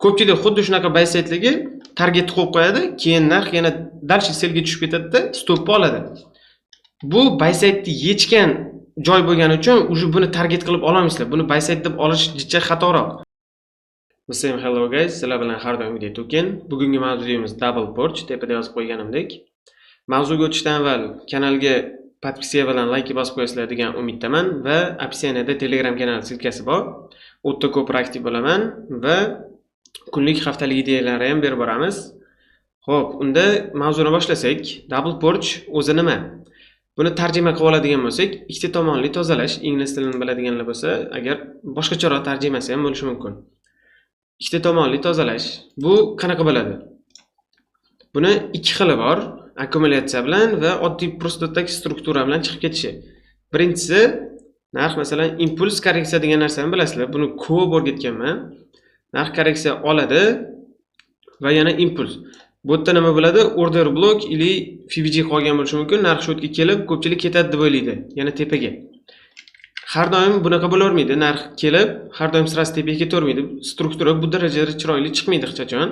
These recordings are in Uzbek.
Ko'pchilik xuddi shunaqa baysetligi target qo'yib qo'yadi, keyin narx yana dalshi selga tushib ketadi-da, stopni oladi. Bu baysaytni yechgan joy bo'lgani uchun uje buni target qilib ololmaysizlar. Buni baysayt deb olish jicha xatoroq. Hello guys, sizlar bilan har doimgidek Token. Bugungi mavzuimiz Double Porch, tepada yozib qo'yganimdek. Mavzuga o'tishdan avval kanalga podpiska bilan like bosib qo'yasizlar degan umiddaman va opsiyada Telegram kanal silkasi bor. U yerda ko'proq aktiv bo'laman va kunlik, haftalik ideyalarni ham berib boramiz. Xo'p, unda mavzuni boshlasak, Double Porch o'zi nima? Buni tarjima qilib oladigan bo'lsak, ikkita tomonli tozalash, ingliz tilini biladiganlar bo'lsa, agar boshqacharoq tarjimasi ham bo'lishi mumkin. Ikkita tomonli tozalash. Bu qanaqa bo'ladi? Buni ikki xili bor, akkumulyatsiya bilan va oddiy prostotak struktura bilan chiqib ketishi. Birinchisi, narx masalan impuls korreksiya degan narsani bilasizlar. Buni ko'p o'rgatganman. Narx korreksiya oladi va yana impuls. Bu yerda nima bo'ladi? Order block ili FVG qolgan bo'lishi mumkin. Narx shu yerga kelib, ko'pchilik ketadi deb o'ylaydi, yana tepaga. Har doim bunaqa bo'lavermaydi. Narx kelib, har doim sirasi tepaga ketavermaydi. Struktura bu darajada chiroyli chiqmaydi hech qachon.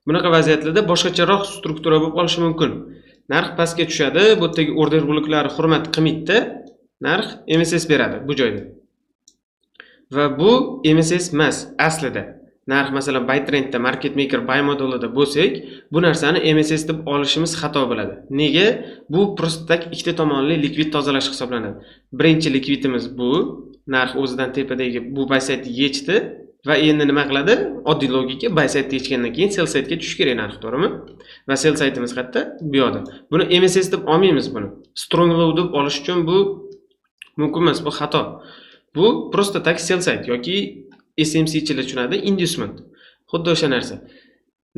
Bunaqa vaziyatlarda boshqacharoq struktura bo'lib qolishi mumkin. Narx pastga tushadi, bu yerdagi order bloklari hurmat qilmaydi, narx MSS beradi bu joyda. Va bu MSS emas aslida. Narx masalan Bytrendda market maker buy modelida bo'lsak, bu narsani MSS deb olishimiz xato bo'ladi. Nega? Bu prostotak ikkita tomonli likvid tozalash hisoblanadi. Birinchi likvidimiz bu, narx o'zidan tepadagi bu buy side yechdi va endi nima qiladi? Oddiy logika, buy side yechgandan keyin sell side ga tushish kerak narx, to'g'rimi? Va sell sideimiz qayerda? Bu yoqda. Buni MSS deb olmaymiz buni. Strong low deb olish uchun bu mumkin emas, bu xato. Bu prostotak sell side yoki SMC ichida tushunadi, inducement. Xuddi o'sha narsa.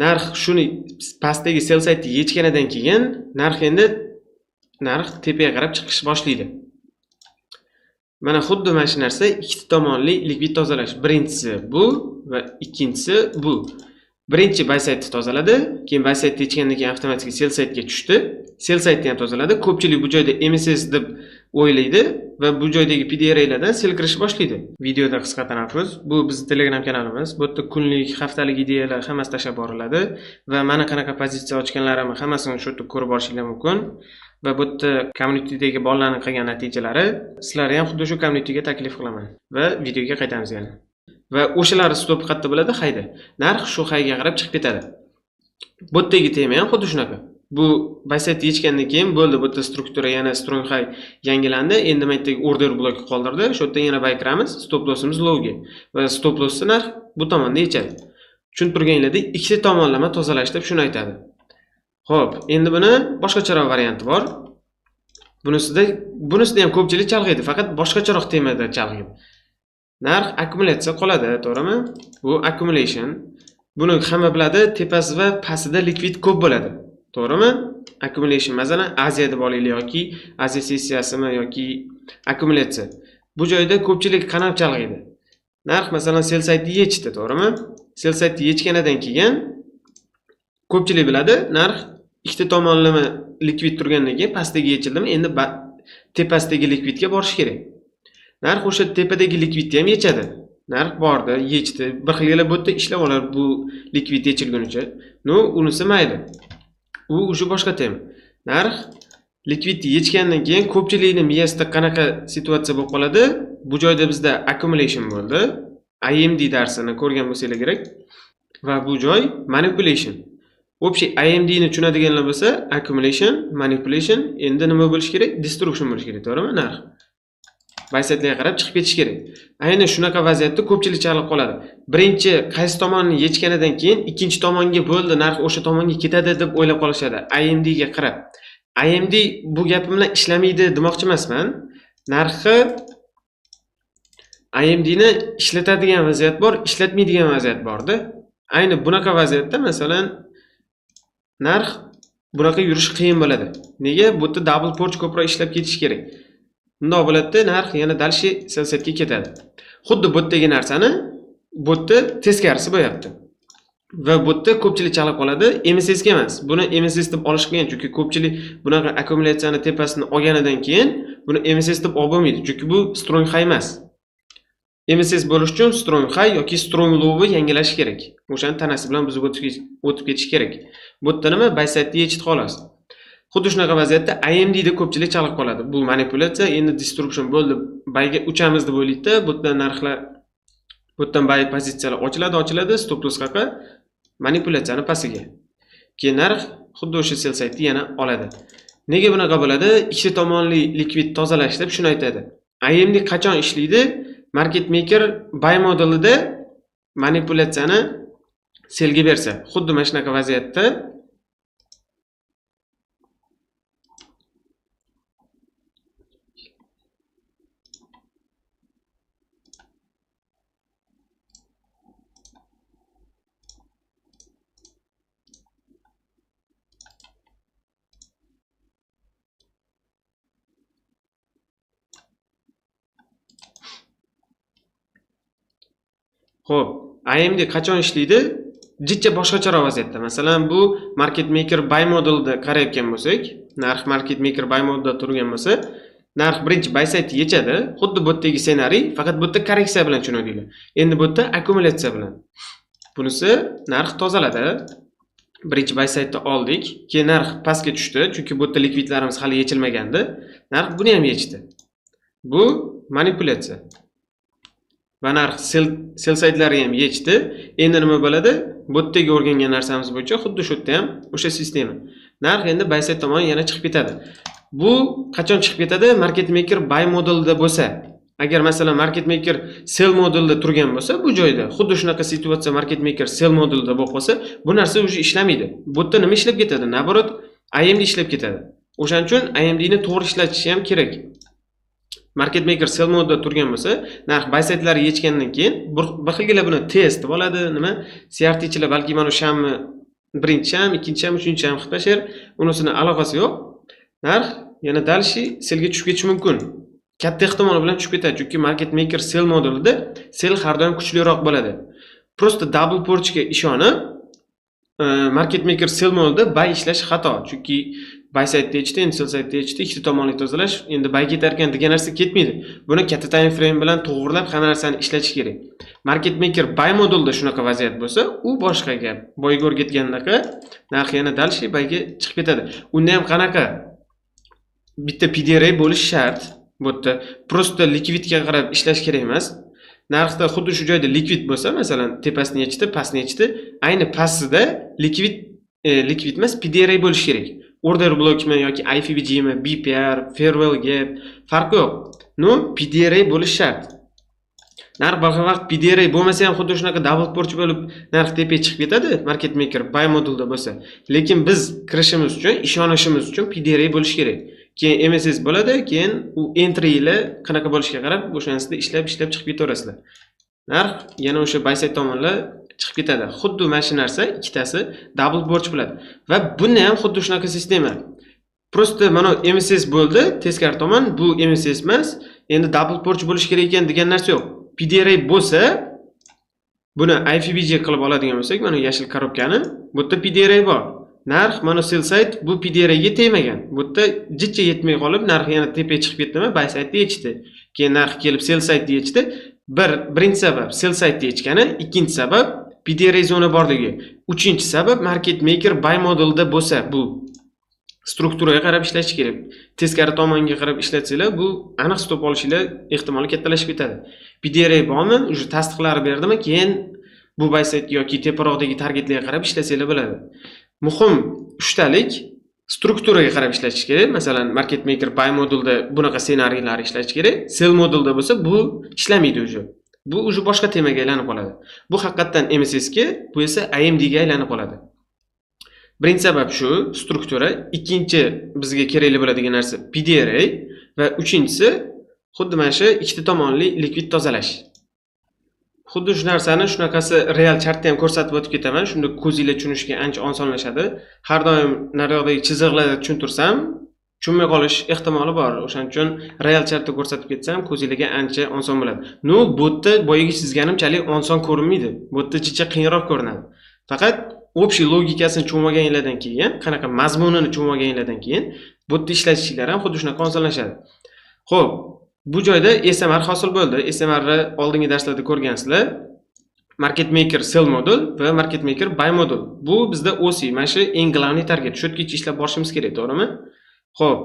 Narx shuni pastdagi sell side yechganidan keyin narx endi tepaga qarab chiqish boshlaydi. Mana xuddi mana shu narsa ikkita tomonli likvid tozalash. Birinchisi bu va ikkinchisi bu. Birinchi buy side tozaladi, keyin buy side yechgandan keyin avtomatik sell side ga tushdi. Sell side ni ham tozaladi. Ko'pchilik bu joyda MSS deb o'ylaydi va bu joydagi PDR'lardan sell kirish boshlaydi. Videoda qisqa tanaffus. Bu bizning Telegram kanalimiz. Bu yerda kunlik, haftalik ideyalar hammasi tashab boriladi va mana qanaqa pozitsiya ochganlarimni hammasini shu yerda ko'rib borishingiz mumkin. Va bu yerda community'dagi bolalarning qilgan natijalari sizlarga ham xuddi shu community'ga taklif qilaman va videoga qaytamiz yana. Va o'shalar stop qayerda bo'ladi? Hayda. Narx shu hayga qarab chiqib ketadi. Bu yerdagi tema ham xuddi shunaqa. Bu buy side yechgandan keyin bo'ldi, bu yerda struktura yana strong high yangilandi. Endi men aytdagi order blok qoldirdi. Shu yerda yana buy kiramiz, stop lossimiz lowga va stop lossni narx bu tomonda yechadi. Tushunib turganingizda ikkita tomonlama tozalash deb shuni aytadi. Xo'p, endi buni boshqacharoq varianti bor. Bunisida ham ko'pchilik chalg'iydi, faqat boshqacharoq temada chalg'iydi. Narx akkumulyatsiya qoladi, to'g'rimi? Bu accumulation. Buni hamma biladi, tepasi va pastida likvid ko'p bo'ladi. To'g'rimi? Accumulation masalan Aziya deb olaylik yoki Aziya sessiyasimi yoki akkumulyatsiya. Bu joyda ko'pchilik qanab chalg'iydi. Narx masalan sell side yechdi, to'g'rimi? Sell side yechganidan keyin ko'pchilik biladi, narx ikkita tomonlama likvid turgandan keyin pastdagi yechildimi, endi tepasidagi likvidga borish kerak. Narx o'sha tepadagi likvidni ham yechadi. Narx bordi, yechdi. Bir xilgala bu yerda ishlab olar bu likvid yechilgunicha. Unisi mayli. U o'sha boshqa tema. Narx likvidni yechgandan keyin ko'pchilikning miyasida qanaqa situatsiya bo'lib qoladi? Bu joyda bizda accumulation bo'ldi. IMD darsini ko'rgan bo'lsangiz kerak. Va bu joy manipulation. Общий IMD ni tushunadiganlar bo'lsa, accumulation, manipulation, endi nima bo'lish kerak? Destruction bo'lish kerak, to'g'rimi? Narx buy side'ga qarab chiqib ketish kerak. Ayni shunaqa vaziyatda ko'pchilik chalib qoladi. Birinchi qaysi tomonni yechganidan keyin ikkinchi tomonga bo'ldi, narx o'sha tomonga ketadi deb o'ylab qolishadi. IMD ga qarab. IMD bu gapim bilan ishlamaydi demoqchi emasman. Narxi IMD ni ishlatadigan vaziyat bor, ishlatmaydigan vaziyat bor-da. Ayni bunaqa vaziyatda masalan narx bunaqa yurish qiyin bo'ladi. Nega? Bu yerda double porch ko'proq ishlab ketish kerak. Bundoq bo'ladi, narx yana dalshi sell side ga ketadi. Xuddi bu yerdagi narsani bu yerda teskarisi bo'lyapti. Va bu yerda ko'pchilik chalib qoladi, MSS ga emas. Buni MSS deb olish qiyin, chunki ko'pchilik bunaqa akkumulyatsiyani tepasini olganidan keyin buni MSS deb olib bo'lmaydi, chunki bu strong high emas. MSS bo'lish uchun strong high yoki strong low'ni yangilash kerak. O'shani tanasi bilan buzib o'tib ketish kerak. Bu yerda nima? Byte yechdi xolos. Xuddi shunaqa vaziyatda AMD da ko'pchilik chalib qoladi. Bu manipulyatsiya, endi destruction bo'ldi. Bayga uchamiz deb o'ylaydi. Bu yerdan narxlar bu yerdan bay pozitsiyalar ochiladi, stop loss qaqa manipulyatsiyani pastiga. Keyin narx xuddi o'sha sell side yana oladi. Nega bunaqa bo'ladi? Ikkita tomonli likvid tozalash deb shuni aytadi. AMD qachon ishlaydi? Market maker buy modelida manipulyatsiyani selga bersa, xuddi mana shunaqa vaziyatda Xo'p, AMD qachon ishlaydi? Jicha boshqacharoq vaziyatda. Masalan, bu market maker buy modelda qarayotgan bo'lsak, narx market maker buy modelda turgan bo'lsa, narx birinchi buy side yechadi. Xuddi bu yerdagi ssenariy, faqat bu yerda korreksiya bilan tushunadilar. Endi bu yerda akkumulyatsiya bilan. Bunisi narx tozaladi. Birinchi buy side'ni oldik, keyin narx pastga tushdi, chunki bu yerda likvidlarimiz hali yechilmagandi. Narx buni ham yechdi. Bu manipulyatsiya. Va narx sell side'lari ham yechdi. Endi nima bo'ladi? Bu yerdagi o'rgangan narsamiz bo'yicha xuddi shu yerda ham o'sha sistema. Narx endi buy side tomon yana chiqib ketadi. Bu qachon chiqib ketadi? Market maker buy modelda bo'lsa. Agar masalan market maker sell modelda turgan bo'lsa, bu joyda xuddi shunaqa situatsiya market maker sell modelda bo'lib qolsa, bu narsa o'zi ishlamaydi. Bu yerda nima ishlab ketadi? Naborot AMD ishlab ketadi. O'shaning uchun AMD ni to'g'ri ishlatish ham kerak. Market maker sell modda turgan bo'lsa, narx buy side'lari yechgandan keyin bir xilgina buni test deb oladi, nima? CRT'chilar balki mana o'shamni birinchi ham, ikkinchi ham, uchinchi ham xitashar, unisini aloqasi yo'q. Narx yana dalshi sellga tushib ketishi mumkin. Katta ehtimol bilan tushib ketadi, chunki market maker sell modelida sell har doim kuchliroq bo'ladi. Prosta double porchga ishonib, market maker sell modelda buy ishlash xato, chunki buy side'da yechdi, endi sell side'da yechdi, ikkita tomonli tozalash, endi buy ketar ekan degan narsa ketmaydi. Buni katta time frame bilan to'g'rilab hamma narsani ishlatish kerak. Market maker buy modelda shunaqa vaziyat bo'lsa, u boshqa gap. Boyga o'rgatgandaqa narx yana dalshi buyga chiqib ketadi. Unda ham qanaqa? Bitta PDRA bo'lish shart. Bu yerda prosta likvidga qarab ishlash kerak emas. Narxda xuddi shu joyda likvid bo'lsa, masalan, tepasini yechdi, pastni yechdi, ayni pastida likvid emas, PDRA bo'lish kerak. Order blockmi yoki IFVGmi, BPR, farewell gap farqi yo'q. PDRA bo'lish shart. Narx boshqa vaqt PDRA bo'lmasa ham xuddi shunaqa double porch bo'lib narx tepaga chiqib ketadi, market maker buy modelda bo'lsa. Lekin biz kirishimiz uchun, ishonishimiz uchun PDRA bo'lish kerak. Keyin MSS bo'ladi, keyin u entry ile qanaqa bo'lishiga qarab o'shanisida ishlab chiqib ketaverasizlar. Narx yana o'sha buy side tomonlar chiqib ketadi. Xuddi mana shu narsa ikkitasi double porch bo'ladi. Va buni ham xuddi shunaqa sistema. Prosta mana MSS bo'ldi, teskari tomon bu MSS emas, endi double porch bo'lish kerak ekan degan narsa yo'q. PDRA bo'lsa, buni IFVG qilib oladigan bo'lsak, mana yashil korobkani, bu yerda PDRA bor. Narx mana sell side bu PDRA ga tegmagan. Bu yerda jicha yetmay qolib, narx yana tepaga chiqib ketdimi? Buy side'da yechdi. Keyin narx kelib sell side'da yechdi. Birinchi sabab sell side'da yechgani, ikkinchi sabab PDRA zona borligi. Uchinchi sabab market maker buy modelda bo'lsa, bu strukturaga qarab ishlash kerak. Teskari tomonga qarab ishlatsanglar, bu aniq stop olishinglar ehtimoli kattalashib ketadi. PDRA bormi? Uje tasdiqlari berdimi? Keyin bu buy side yoki teparoqdagi targetlarga qarab ishlasanglar bo'ladi. Muhim uchtalik strukturaga qarab ishlatish kerak. Masalan, market maker buy modelda bunaqa ssenariylar ishlatish kerak. Sell modelda bo'lsa, bu ishlamaydi uje. Bu uje boshqa temaga aylanib qoladi. Bu haqiqatan MSS ga, bu esa AMD ga aylanib qoladi. Birinchi sabab shu struktura, ikkinchi bizga kerakli bo'ladigan narsa PDRA va uchinchisi xuddi mana shu ikkita tomonli likvid tozalash. Xuddi shu narsani shunaqasi real chartda ham ko'rsatib o'tib ketaman. Shunda ko'zingizlar tushunishga ancha osonlashadi. Har doim nariyoqdagi chiziqlarni tushuntirsam, tushunmay qolish ehtimoli bor. O'shaning uchun real chartda ko'rsatib ketsam, ko'zingizga ancha oson bo'ladi. Bu yerda boyagi chizganimchalik oson ko'rinmaydi. Bu yerda jicha qiyinroq ko'rinadi. Faqat общий logikasini tushunmaganinglardan keyin, qanaqa mazmunini tushunmaganinglardan keyin bu yerda ishlatishinglar ham xuddi shunaqa osonlashadi. Xo'p, Bu joyda SMR hosil bo'ldi. SMRni oldingi darslarda ko'rgansizlar. Market Maker Sell modul va Market Maker Buy modul. Bu bizda OC, mana shu eng glavniy target. Shu yergacha ishlab borishimiz kerak, to'g'rimi? Xo'p,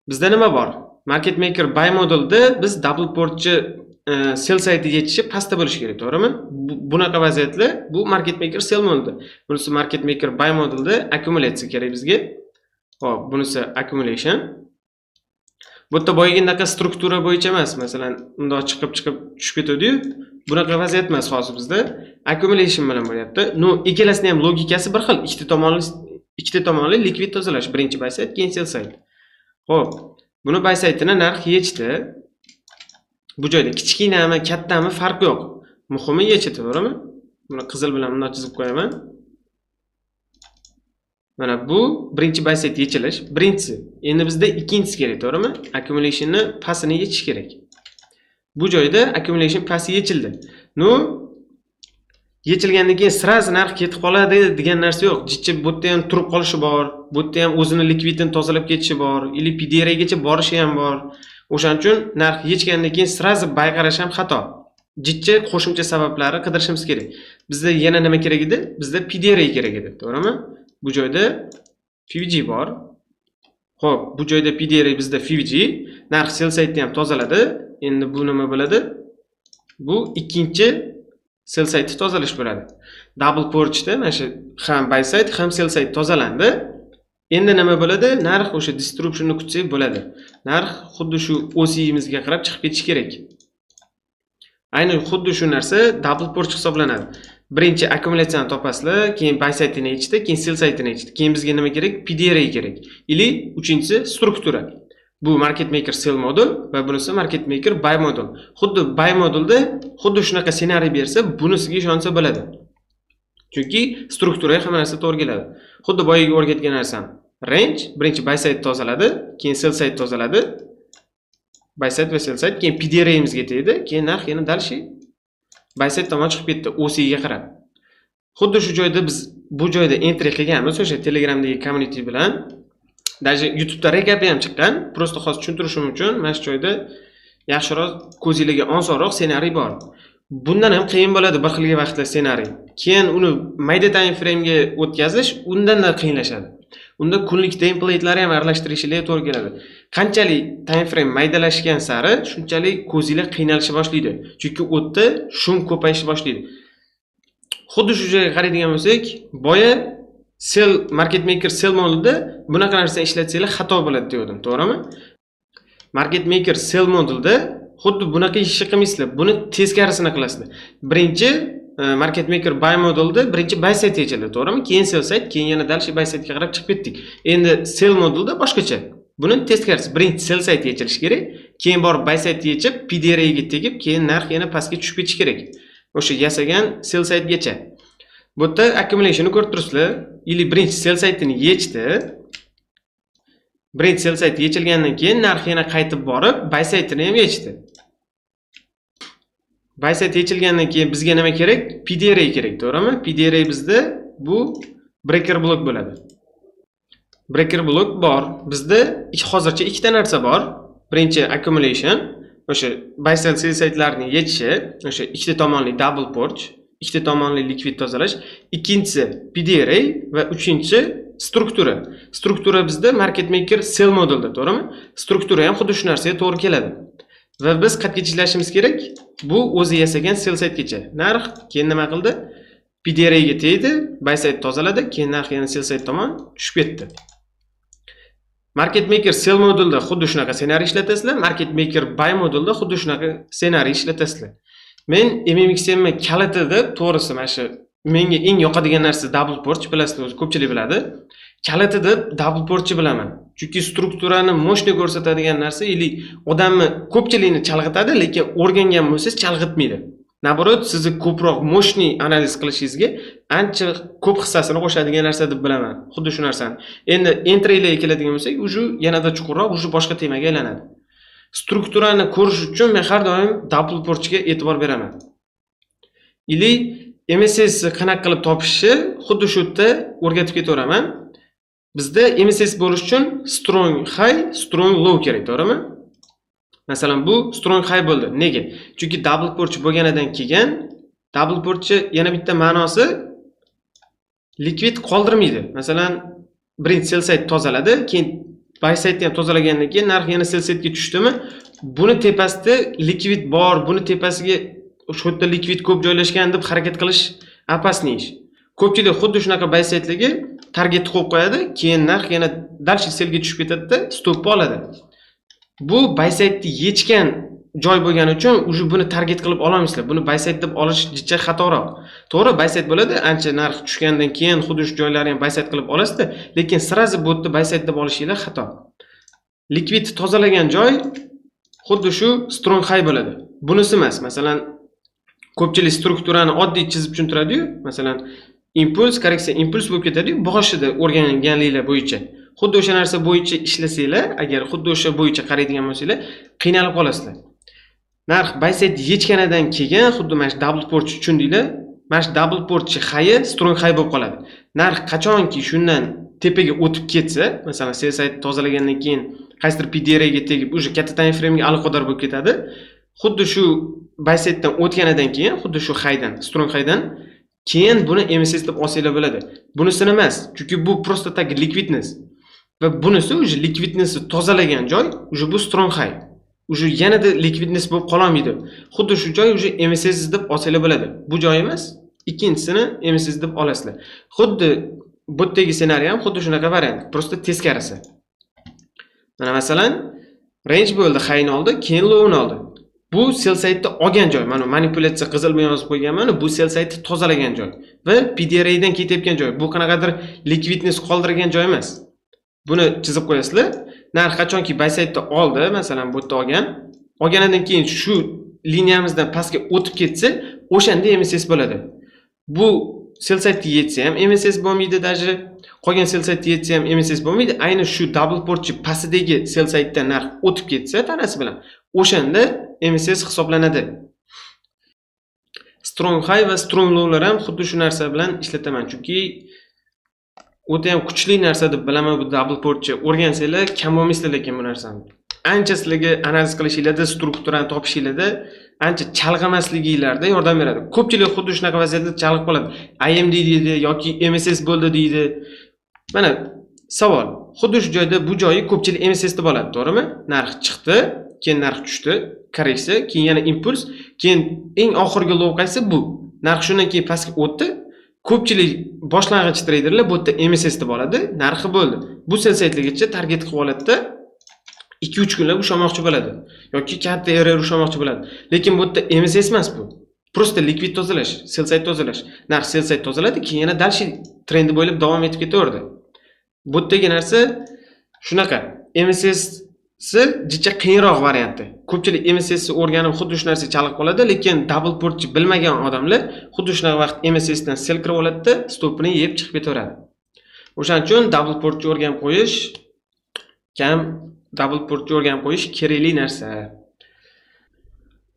bizda nima bor? Market Maker Buy modulda biz double portchi sell saytiga yetishi pastda bo'lishi kerak, to'g'rimi? Bunaqa vaziyatlar bu Market Maker Sell modulda. Bunisi Market Maker Buy modulda accumulatsiya kerak bizga. Xo'p, bunisi accumulation. Bu yerda boyagindagi struktura bo'yicha emas, masalan, bundoq chiqib tushib ketadi-yu. Bunaqa vaziyat emas hozir bizda. Accumulation bilan bo'lyapti. No, ikkalasining ham logikasi bir xil. Ikkita tomonli likvid tozalash. Birinchi buy side, keyin sell side. Xo'p, buni buy side'ini narxi yechdi. Bu joyda kichkinami, kattami farqi yo'q. Muhimi yechdi, to'g'rimi? Buni qizil bilan bundoq chizib qo'yaman. Mana bu birinchi buy side yechilish. Birinchisi. Endi bizda ikkinchisi kerak, to'g'rimi? Accumulation'ni pasini yechish kerak. Bu joyda accumulation pasi yechildi. No, yechilgandan keyin sraz narx ketib qoladi degan narsa yo'q. Jichcha bu yerda ham turib qolishi bor. Bu yerda ham o'zini likvidini tozalab ketishi bor. Ili PDR gacha borishi ham bor. O'shaning uchun narx yechgandan keyin sraz buy qarash ham xato. Jichcha qo'shimcha sabablari qidirishimiz kerak. Bizda yana nima kerak edi? Bizda PDR kerak edi, to'g'rimi? Bu joyda FVG bor. Xo'p, bu joyda PDR bizda FVG, narx sell saytni ham tozaladi. Endi bu nima bo'ladi? Bu ikkinchi sell saytni tozalash bo'ladi. Double porchda mana shu ham buy side, ham sell side tozalandi. Endi nima bo'ladi? Narx o'sha distribution'ni kutsak bo'ladi. Narx xuddi shu OC-imizga qarab chiqib ketishi kerak. Aynan xuddi shu narsa double porch hisoblanadi. Birinchi akkumulyatsiyani topasizlar, keyin buy side-ni yechdi, keyin sell side-ni yechdi. Keyin bizga nima kerak? PDR kerak. Ili uchinchisi struktura. Bu Market Maker Sell modul va bunisi Market Maker Buy modul. Xuddi Buy modulda xuddi shunaqa ssenariy bersa, bunisiga ishonsa bo'ladi. Chunki strukturaga hamma narsa to'g'ri keladi. Xuddi boyaga o'rgatgan narsam. Range birinchi buy side tozaladi, keyin sell side tozaladi. Buy side va sell side, keyin PDR imizga tegdi, keyin narx yana dalshi buy side tomon chiqib ketdi, OC ga qarab. Xuddi shu joyda biz bu joyda entry qilganmiz o'sha Telegramdagi community bilan. Даже YouTube'da recapi ham chiqqan. Prosta hozir tushuntirishim uchun mana shu joyda yaxshiroq ko'zingizga osonroq ssenariy bor. Bundan ham qiyin bo'ladi bir xilga vaqtlar ssenariy. Keyin uni mayda time frame ga o'tkazish undan da qiyinlashadi. Unda kunlik template'lar ham aralashtirishga to'g'ri keladi. Qanchalik time frame maydalashgan sari, shunchalik ko'zinglar qiynalishni boshlaydi. Chunki u yerda shum ko'payishni boshlaydi. Xuddi shu joyga qaraydigan bo'lsak, boya sell market maker sell modulda bunaqa narsa ishlatsanglar xato bo'ladi degandim, to'g'rimi? Market maker sell modulda xuddi bunaqa ishni qilmaysizlar, buni teskarisini qilasizlar. Birinchi market maker buy modulda birinchi buy side yechildi, to'g'rimi? Keyin sell side, keyin yana dalshi buy side ga qarab chiqib ketdik. Endi sell modulda boshqacha. Buni teskarisi, birinchi sell side yechilishi kerak, keyin borib buy side yechib, PDR ga tegib, keyin narx yana pastga tushib ketishi kerak. O'sha yasagan sell side gacha. Bu yerda accumulation'ni ko'rib turibsizlar. Ili birinchi sell side-ni yechdi. Birinchi sell side yechilgandan keyin narx yana qaytib borib, buy side-ni ham yechdi. Buy side yechilgandan keyin bizga nima kerak? PDR kerak, to'g'rimi? PDR bizda bu breaker block bo'ladi. Breaker block bor. Bizda hozircha ikkita narsa bor. Birinchi accumulation, o'sha buy sell side-larni yechishi, o'sha ikkita tomonli double porch, ikkita tomonli likvid tozalash, ikkinchisi PDR va uchinchisi struktura. Struktura bizda market maker sell modulda, to'g'rimi? Struktura ham xuddi shu narsaga to'g'ri keladi. Va biz qayergacha ishlashimiz kerak? Bu o'zi yasagan sell side-gacha. Narx keyin nima qildi? PDR ga tegdi, buy side tozaladi, keyin narx yana sell side tomon tushib ketdi. Market maker sell modulda xuddi shunaqa ssenariy ishlatasizlar, market maker buy modulda xuddi shunaqa ssenariy ishlatasizlar. Men MMXM kalitida to'g'risi mana shu menga eng yoqadigan narsa double porch, bilasizlar, o'zi ko'pchilik biladi. Kalitida double porchni bilaman. Chunki strukturani moshni ko'rsatadigan narsa, ili odamni ko'pchilikni chalg'itadi, lekin o'rgangan bo'lsangiz chalg'itmaydi. Naborot, sizni ko'proq moshni analiz qilishingizga ancha ko'p hissasini qo'shadigan narsa deb bilaman. Xuddi shu narsani. Endi entrylarga keladigan bo'lsak, uju yanada chuqurroq, uju boshqa temaga aylanadi. Strukturani ko'rish uchun men har doim double porchga e'tibor beraman. Ili MSS qanaqa qilib topishni xuddi shu yerda o'rgatib ketaveraman. Bizda MSS bo'lish uchun strong high, strong low kerak, to'g'rimi? Masalan, bu strong high bo'ldi. Nega? Chunki double porch bo'lganidan keyin double porchni yana bitta ma'nosi likvid qoldirmaydi. Masalan, birinchi sell side tozaladi, keyin buy side ham tozalagandan keyin narx yana sell side'ga tushdimi, buni tepasida likvid bor, buni tepasiga shu yerda likvid ko'p joylashgan deb harakat qilish opasniy ish. Ko'pchilik xuddi shunaqa buy side'ligi targetni qo'yib qo'yadi, keyin narx yana dalshi selga tushib ketadi-da, stopni oladi. Bu buy side'ni yechgan joy bo'lgani uchun uje buni target qilib ololmaysizlar. Buni buy side deb olish jicha xatoroq. To'g'ri, buy side bo'ladi, ancha narx tushgandan keyin xuddi shu joylarni ham buy side qilib olasizda, lekin sirazi bu yerda buy side deb olishinglar xato. Likvid tozalagan joy xuddi shu strong high bo'ladi. Bunisi emas. Masalan, ko'pchilik strukturani oddiy chizib tushuntiradi-yu, masalan, impuls, korreksiya impuls bo'lib ketadi-yu, boshida o'rganganliklar bo'yicha. Xuddi o'sha narsa bo'yicha ishlasanglar, agar xuddi o'sha bo'yicha qaraydigan bo'lsanglar, qiynalib qolasizlar. Narx buy side yechganidan keyin xuddi mana shu double porch tushundinglar, mana shu double porch high strong high bo'lib qoladi. Narx qachonki shundan tepaga o'tib ketsa, masalan, sell side tozalagandan keyin qaysidir PDR ga tegib, o'sha katta time frame ga aloqador bo'lib ketadi. Xuddi shu buy side dan o'tganidan keyin, xuddi shu high dan, strong high dan keyin buni MSS deb olsanglar bo'ladi. Bunisini emas, chunki bu prosta tak liquidness. Va bunisi o'sha liquidnessni tozalagan joy, o'sha bu strong high. O'sha yanada liquidness bo'lib qolmaydi. Xuddi shu joy o'sha MSS deb olsanglar bo'ladi. Bu joy emas, ikkinchisini MSS deb olasizlar. Xuddi bu yerdagi ssenariy ham xuddi shunaqa variant, prosta teskarisi. Mana masalan, range bo'ldi, high'ni oldi, keyin low'ni oldi. Bu sell side'da olgan joy. Mana manipulyatsiya qizil bilan yozib qo'yganman, bu sell side'ni tozalagan joy va PDR dan ketayotgan joy. Bu qanaqadir liquidness qoldirgan joy emas. Buni chizib qo'yasizlar. Narx qachonki buy side'da oldi, masalan, bu yerda olganidan keyin shu liniyamizdan pastga o'tib ketsa, o'shanda MSS bo'ladi. Bu sell side'ni yetsa ham MSS bo'lmaydi, даже qolgan sell side'ni yetsa ham MSS bo'lmaydi. Ayni shu double porch pastidagi sell side'dan narx o'tib ketsa tanasi bilan, o'shanda MSS hisoblanadi. Strong high va strong low'lar ham xuddi shu narsa bilan ishlataman, chunki o'ta ham kuchli narsa deb bilaman bu double porchni. O'rgansanglar kam bo'lmaysizlar lekin bu narsani. Ancha sizlarga analiz qilishinglarda, strukturani topishinglarda ancha chalg'imasliginglarda yordam beradi. Ko'pchilik xuddi shunaqa vaziyatda chalg'ib qoladi. IMD deydi yoki MSS bo'ldi deydi. Mana savol. Xuddi shu joyda bu joyi ko'pchilik MSS deb oladi, to'g'rimi? Narx chiqdi, keyin narx tushdi, korreksiya, keyin yana impuls, keyin eng oxirgi low qaysi bu? Narx shundan keyin pastga o'tdi. Ko'pchilik boshlang'ich traderlar bu yerda MSS deb oladi, narxi bo'ldi. Bu sell side'ligicha target qilib oladi-da, 2-3 kunlab ushlamoqchi bo'ladi yoki katta error ushlamoqchi bo'ladi. Lekin bu yerda MSS emas bu. Prosta likvid tozalash, sell side tozalash. Narx sell side tozaladi, keyin yana dalshi trendi bo'ylab davom etib ketaverdi. Bu yerdagi narsa shunaqa. MSS jicha qiyinroq varianti. Ko'pchilik MSS o'rganib xuddi shu narsa chalib qoladi, lekin double porch bilmagan odamlar xuddi shunaqa vaqt MSS dan sell kirib oladi-da, stopini yeb chiqib ketaveradi. O'shaning uchun double porch o'rganib qo'yish double porch o'rganib qo'yish kerakli narsa.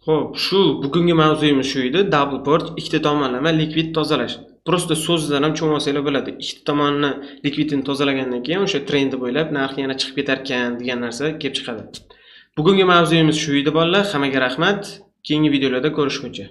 Xo'p, shu bugungi mavzuyimiz shu edi. Double porch ikkita tomonlama likvid tozalash. Prosta so'zdan ham tushunib olsanglar bo'ladi. Ikkita tomonni likvidini tozalagandan keyin o'sha trendi bo'ylab narx yana chiqib ketar ekan degan narsa kelib chiqadi. Bugungi mavzuyimiz shu edi bolalar. Hammaga rahmat. Keyingi videolarda ko'rishguncha.